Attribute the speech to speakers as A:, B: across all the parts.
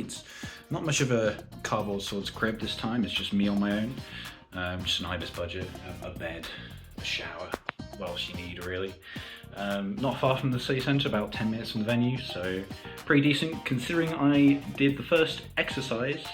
A: Leeds. Not much of a cardboard swords crib this time, it's just me on my own. Just an ibis budget, a bed, a shower, what else you need really. Not far from the city centre, about 10 minutes from the venue, so pretty decent considering I did the first exercise,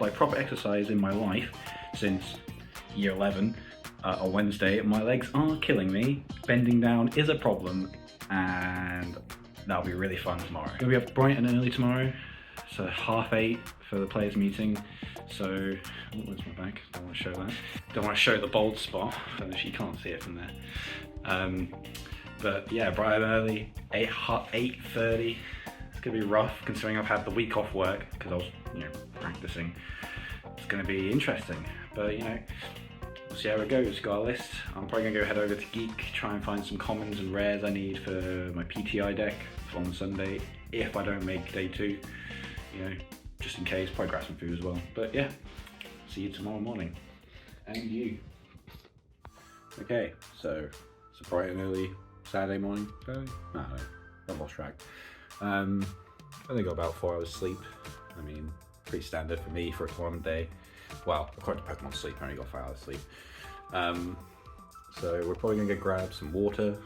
A: like proper exercise in my life since year 11 on Wednesday. My legs are killing me, bending down is a problem, and that'll be really fun tomorrow. Gonna be up bright and early tomorrow, so 8:30 for the players meeting. So, oh, where's my bag? Don't want to show that. Don't want to show the bold spot, you can't see it from there. But yeah, bright and early, 8:30. It's gonna be rough considering I've had the week off work because I was, practicing. It's gonna be interesting, but we'll see how it goes. Got a list. I'm probably gonna go head over to Geek, try and find some commons and rares I need for my PTI deck on Sunday. If I don't make day 2, just in case. Probably grab some food as well. But yeah, see you tomorrow morning. And you. Okay, so it's a bright and early Saturday morning. No, I've lost track. I only got about 4 hours sleep. I mean, pretty standard for me for a tournament day. Well, according to Pokemon Sleep, I only got 5 hours sleep. So we're probably gonna go grab some water,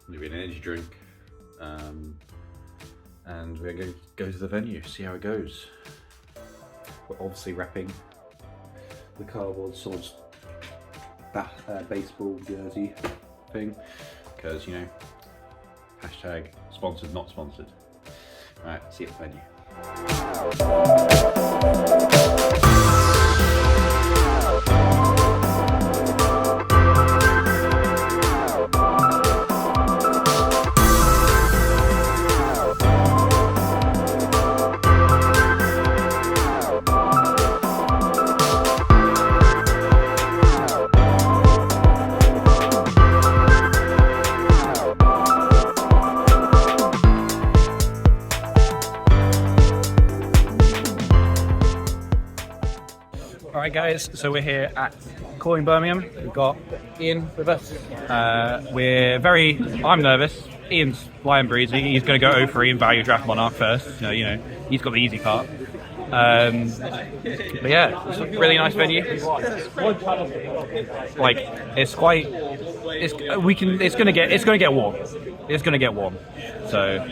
A: maybe an energy drink, and we're gonna go to the venue, see how it goes. We're obviously wrapping the cardboard swords baseball jersey thing, because hashtag sponsored, not sponsored. Alright, see you at the venue. Alright guys, so we're here at Calling Birmingham. We've got Ian with us. I'm nervous. Ian's lion breezy. He's going to go 0-3 and value draft Monarch first. He's got the easy part. But yeah, it's a really nice venue. Like it's going to get warm. It's going to get warm. So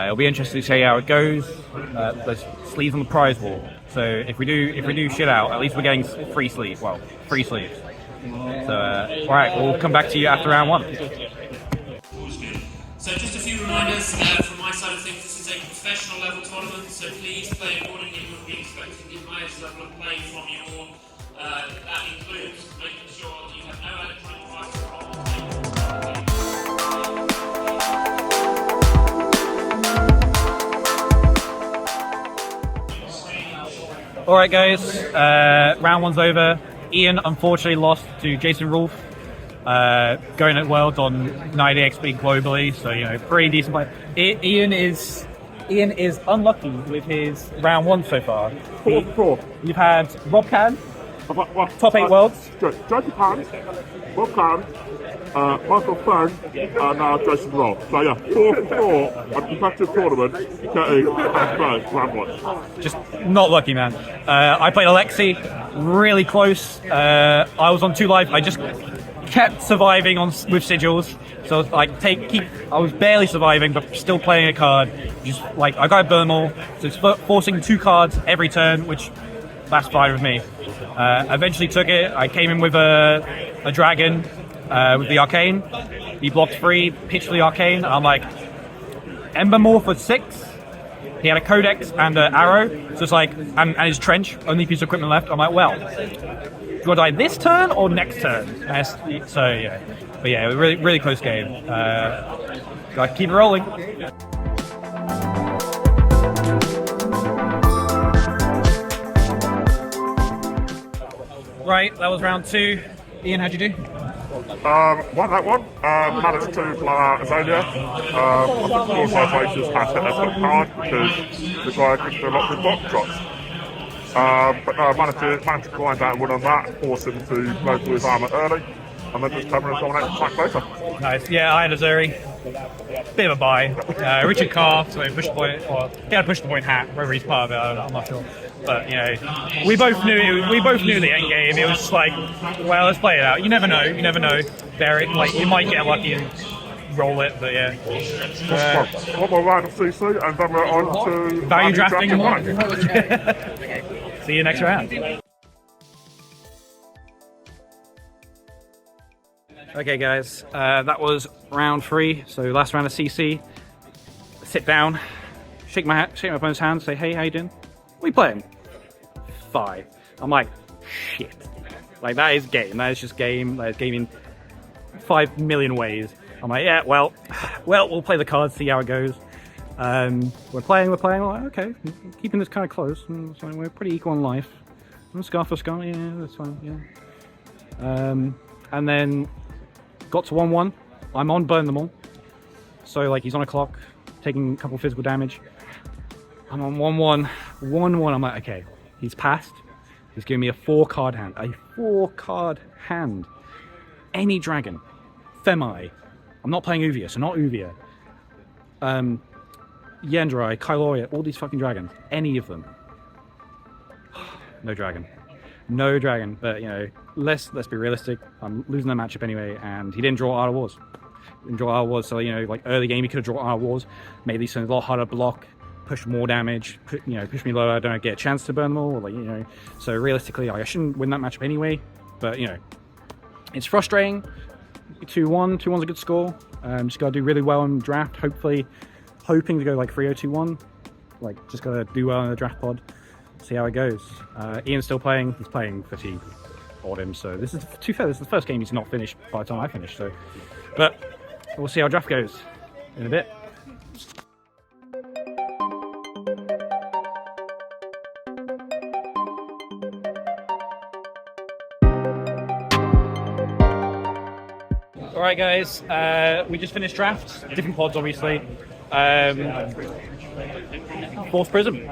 A: it'll be interesting to see how it goes. There's sleeves on the prize wall. So if we do shit out, at least we're getting free sleeves. Well, free sleeves. So alright, we'll come back to you after round 1.
B: So just a few reminders from my side of things. This is a professional level tournament, so please play accordingly. You will be expecting the highest level of play from you all. That includes making sure that you have no electronic devices problems.
A: Alright guys, round 1's over. Ian unfortunately lost to Jason Rolfe, going at Worlds on 90 XP globally, so pretty decent play. Ian is unlucky with his round 1 so far. You've had Rob Can, top 8 Worlds.
C: Jacob Hand, Rob Can, Michael Fang, and Jason Rolfe. So yeah, 4 for 4 at competitive tournament, getting round 1.
A: Just not lucky, man. I played Alexi, really close. I was on 2 live. I just kept surviving with sigils. So I was barely surviving, but still playing a card. I got a burn all, so it's forcing 2 cards every turn, which that's fine with me. Eventually took it. I came in with a dragon with the arcane. He blocked 3, pitched for the arcane. I'm like, Ember Maw for 6. He had a codex and an arrow, so it's and his trench, only piece of equipment left. I'm like, well, do I die this turn or next turn? So yeah, but yeah, really, really close game. Gotta keep it rolling. Right, that was round 2. Ian, how'd you do?
C: Won that one. Managed to blow out Azalia. I think all citations had hit their foot hard because the guy couldn't do a lot of block drops. But no, I managed to grind out and win on that, force him to blow through his armour early, and then just come in and dominate the fight later.
A: Nice. Yeah, I had Azuri.
D: bit of a buy. Richard Carr, so push the point, or he had a push the point hat, whether he's part of it, I'm not sure. But you know, we both knew the end game. It was just like, well, let's play it out. You never know. Derek, like, you might get lucky and roll it, but yeah.
C: One more round of CC, and then we're on to
D: value drafting.
C: Okay.
D: See you next round. Okay, guys, that was round 3. So last round of CC. Sit down, shake my opponent's hand, say, hey, how you doing? What are you playing? 5. I'm like, shit. Like, that is game. That is just game. That is gaming 5 million ways. I'm like, yeah, well, we'll play the cards, see how it goes. We're playing. We're like, okay, keeping this kind of close. So we're pretty equal in life. Scar for scar, yeah, that's fine, yeah. And then got to 1-1. I'm on burn them all. So like, he's on a clock, taking a couple physical damage. I'm on 1-1. 1-1. I'm like, okay, he's passed. He's giving me a 4-card hand. A 4-card hand. Any dragon. Femi. I'm not playing Uvia, so not Uvia. Yendrai, Kyloria, all these fucking dragons. Any of them. No dragon. No dragon. But, you know, let's be realistic. I'm losing that matchup anyway, and he didn't draw Art of Wars. Didn't draw Art of Wars, so, you know, like, early game he could have drawn Art of Wars. Made these things a lot harder to block, push more damage, push me lower, I don't get a chance to burn them all, like, you know. So, realistically, I shouldn't win that matchup anyway. But, you know, it's frustrating. 2-1. 2-1's a good score. Just gotta do really well in draft, hoping to go like 3-0-2-1. Like, just gotta do well in the draft pod, see how it goes. Ian's still playing. He's playing fatigue on him, so this is, to be fair, this is the first game he's not finished by the time I finish. So, but we'll see how draft goes in a bit. Alright guys, we just finished drafts, different pods obviously. Fourth Prism.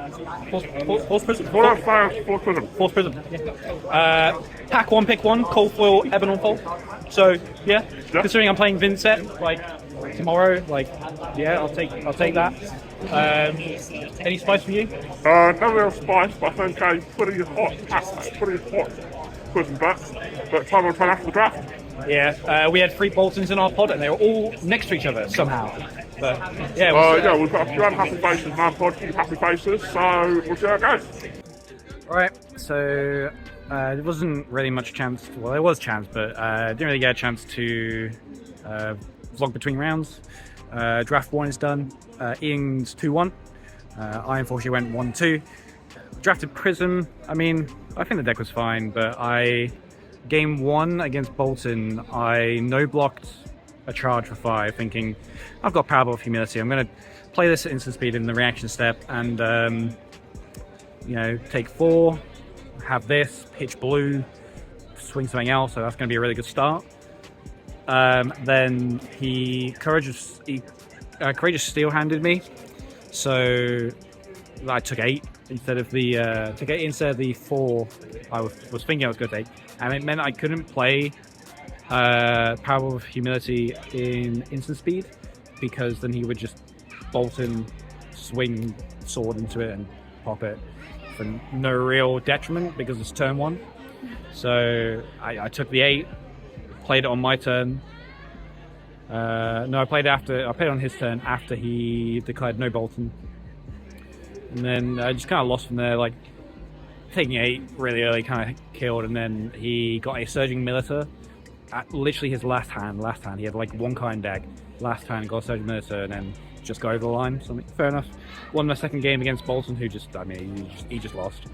D: Fourth Prism. Fourth Prism. Yeah. Pack 1, pick 1, Cold Foil, Ebon on Fold. So yeah, considering I'm playing Vincent like tomorrow, like yeah, I'll take that. Any spice for you?
C: No real spice, but I think a pretty hot Prism bet. But time will turn after the draft.
D: Yeah, we had 3 Boltons in our pod and they were all next to each other somehow. But yeah,
C: yeah, we've got a few unhappy faces in our pod, few happy faces, so we'll see how it goes.
D: Alright, so there wasn't really much chance, well there was chance, but didn't really get a chance to vlog between rounds. Draft 1 is done, Ian's 2-1, I unfortunately went 1-2. Drafted Prism, I mean, I think the deck was fine, but game 1 against Bolton, I no-blocked a charge for 5, thinking, I've got Powerball of Humility, I'm going to play this at instant speed in the reaction step, and, you know, take 4, have this, pitch blue, swing something else, so that's going to be a really good start. Then he Courageous Steel-handed me, so I took 8 instead of the 4 I was thinking I was going to take, and it meant I couldn't play Power of Humility in instant speed, because then he would just Bolton, swing sword into it and pop it for no real detriment because it's turn 1. So I took the 8, played it on my turn. No, I played it on his turn after he declared no Bolton. And then I just kind of lost from there, like taking 8 really early kind of killed, and then he got a Surging Militar at literally his last hand. He had like 1 card in deck. Last hand got a Surging Militar and then just got over the line. So fair enough. Won my second game against Bolton, who just, I mean, he just lost.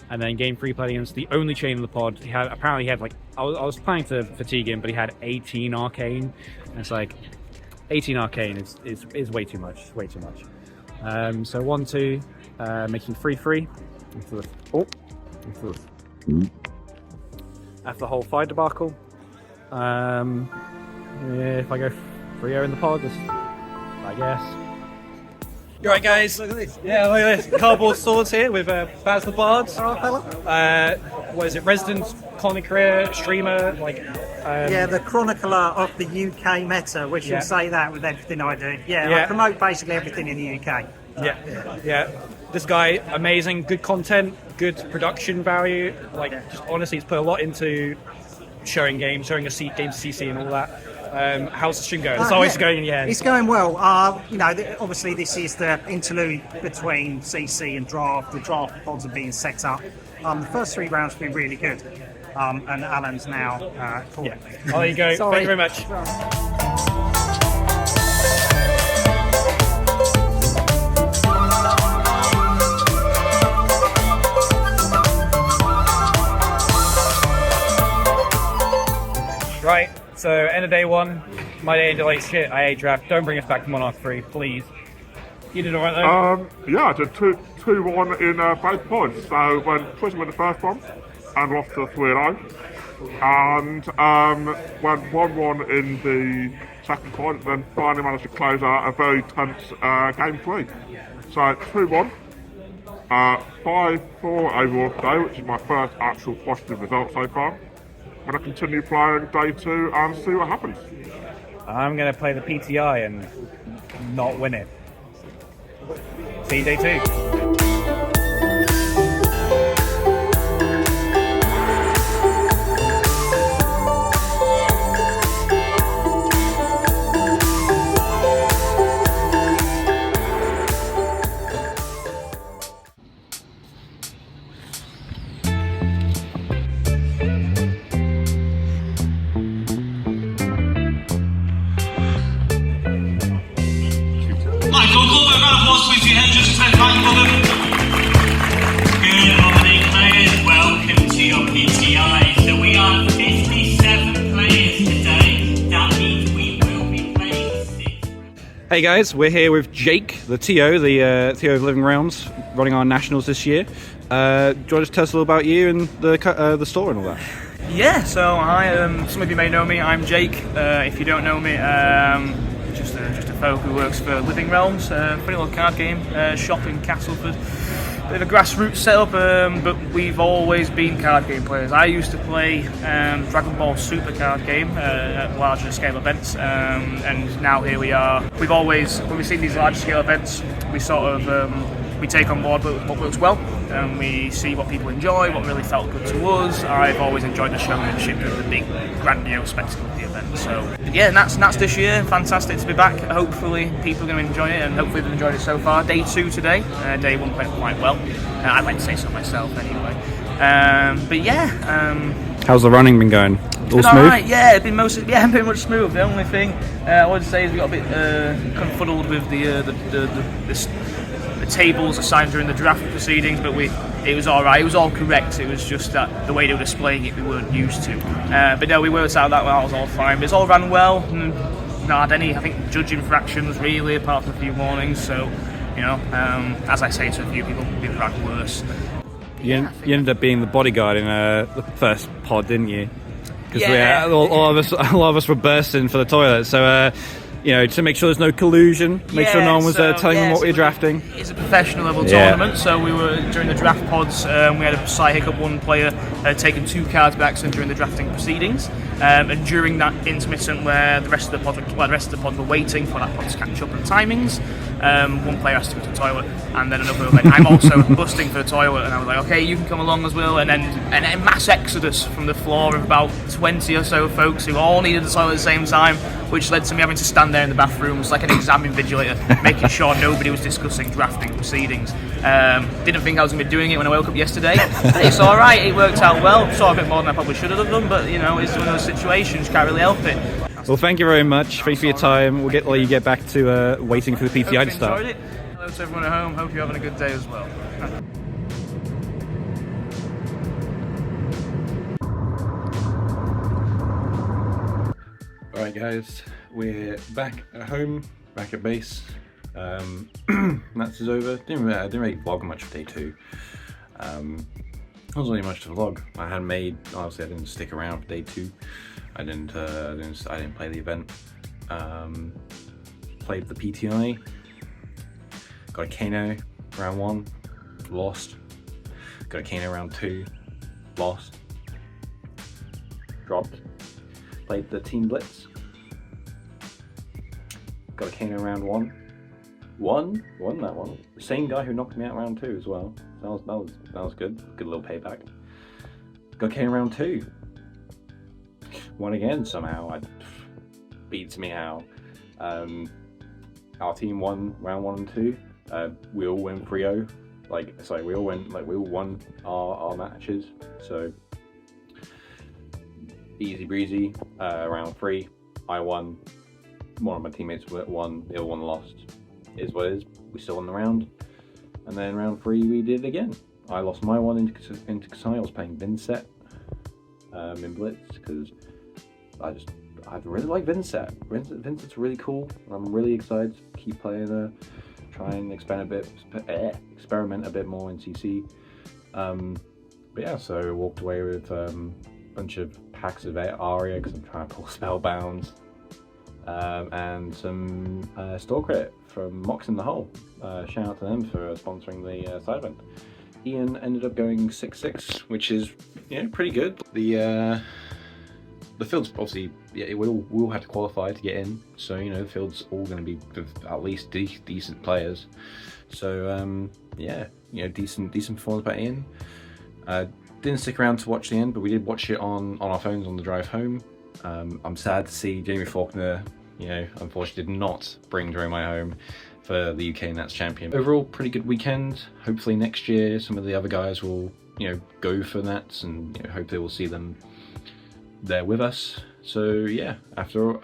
D: And then game 3 played against the only chain in the pod. Apparently he had like, I was planning to fatigue him, but he had 18 Arcane. And it's like, 18 Arcane is way too much, so 1-2, making 3-3. After the whole 5 debacle. If I go 3-0 in the pod, I guess. You right, guys? Look at this. Yeah, look at this. Cardboard swords here with Baz the Bard. What is it? Resident content creator, streamer, like.
E: Yeah, the chronicler of the UK meta. We should say that with everything I do. I promote basically everything in the UK.
D: Yeah. This guy, amazing, good content, good production value. Like, just honestly, he's put a lot into showing games, showing a game CC and all that. How's the stream going? It's always going in the end.
E: It's going well. Obviously this is the interlude between CC and draft. The draft pods are being set up. The first 3 rounds have been really good. And Alan's now
D: Oh, there you go. Thank you very much. Right, so end of day 1. My day ended like shit. I ate draft. Don't bring us back to Monarch 3, please. You did alright though?
C: Yeah, I did 2-1 in both pods. So went Prism with the first one and lost to 3-0. And went 1-1 in the second pod, then finally managed to close out a very tense game 3. So 2-1, 5-4 overall today, which is my first actual positive result so far. I'm going to continue playing day 2 and see what happens.
D: I'm going to play the PTI and not win it. See you day 2.
B: Michael, call that round of applause please for your head just a second, Michael. Good morning, players. Welcome to your PTI. So we are 57 players today. That means we will be playing 6 rounds.
A: Hey guys, we're here with Jake, the TO, the TO of Living Realms, running our nationals this year. Do you want to just tell us a little about you and the store and all that?
F: Yeah, so some of you may know me. I'm Jake. If you don't know me, just a folk who works for Living Realms, funny little card game shop in Castleford. Bit of a grassroots setup, but we've always been card game players. I used to play Dragon Ball Super card game at larger scale events, and now here we are. We've always, when we've seen these larger scale events, we sort of we take on board what works well, and we see what people enjoy, what really felt good to us. I've always enjoyed the showmanship of the big, grandiose spectacle of the event. So yeah, and that's this year. Fantastic to be back. Hopefully people are going to enjoy it, and hopefully they've enjoyed it so far. Day 2 today. Day 1 went quite well. I'd like to say so myself anyway. But yeah.
A: How's the running been going? All smooth?
F: Alright, yeah, it's been pretty much smooth. The only thing I would say is we got a bit confuddled with the tables assigned during the draft proceedings, but it was alright, it was all correct. It was just that the way they were displaying it we weren't used to. But no, we worked out that was all fine. But it's all ran well. Not had any, I think, judge infractions really, apart from a few warnings. So, you know, as I say to a few people, it ran worse.
A: You ended up being the bodyguard in the first pod, didn't you? Because
F: Yeah.
A: a lot of us were bursting for the toilet. So you know, to make sure there's no collusion, make sure no one was telling them what we were drafting.
F: It's a professional level tournament, so we were during the draft pods. We had a slight hiccup. One player had taken 2 cards by accident during the drafting proceedings, and during that intermittent where the rest of the pod were waiting for that pod to catch up on timings, one player asked to go to the toilet, and then another went, I'm also busting for the toilet, and I was like, okay, you can come along as well. And then a mass exodus from the floor of about 20 or so folks who all needed the toilet at the same time, which led to me having to stand there in the bathrooms like an exam invigilator, making sure nobody was discussing drafting proceedings. Didn't think I was going to be doing it when I woke up yesterday. It's alright, it worked out well. Saw a bit more than I probably should have done, but you know, it's one of those situations, can't really help it.
A: Well, thank you very much. Thanks for your time. We'll let you get back to waiting for the PTI to start.
F: Enjoyed it. Hello to everyone at home. Hope you're having a good day as well.
A: Alright guys, we're back at home, back at base. That's over. Didn't really vlog much for day 2. There wasn't really much to vlog. Honestly I didn't stick around for day 2. I didn't play the event. Played the PTI. Got a Kano round 1, lost. Got a Kano round 2, lost. Dropped. Played the Team Blitz. Got a Kano round 1. Won that one. The same guy who knocked me out round 2 as well. So that was good. Good little payback. Got Kano round 2. Won again somehow. Beats me how. Our team won round 1 and 2. We all went 3-0. We all won our matches. So easy breezy. Round 3, I won. One of my teammates won. The other one lost. Is what it is. We still won the round. And then round 3 we did it again. I lost my one into Kasai. I was playing Vinset in Blitz because I really like Vinset. Vinset's really cool. I'm really excited to keep playing her. Try and experiment a bit more in CC. But yeah, so I walked away with a bunch of packs of Aria because I'm trying to pull Spellbounds. And some store credit from Mox in the Hole. Shout out to them for sponsoring the side event. Ian ended up going 6-6, which is pretty good. The field's obviously we all had to qualify to get in, so the field's all going to be at least decent players. So decent performance by Ian. Didn't stick around to watch the end, but we did watch it on our phones on the drive home. I'm sad to see Jamie Faulkner, unfortunately did not bring Jeremiah home for the UK Nats champion. Overall, pretty good weekend. Hopefully next year some of the other guys will, go for Nats, and hopefully we'll see them there with us. So yeah, after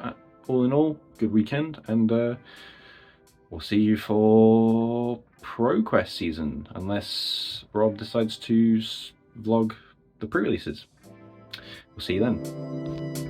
A: all in all, good weekend, and we'll see you for ProQuest season, unless Rob decides to vlog the pre-releases. We'll see you then.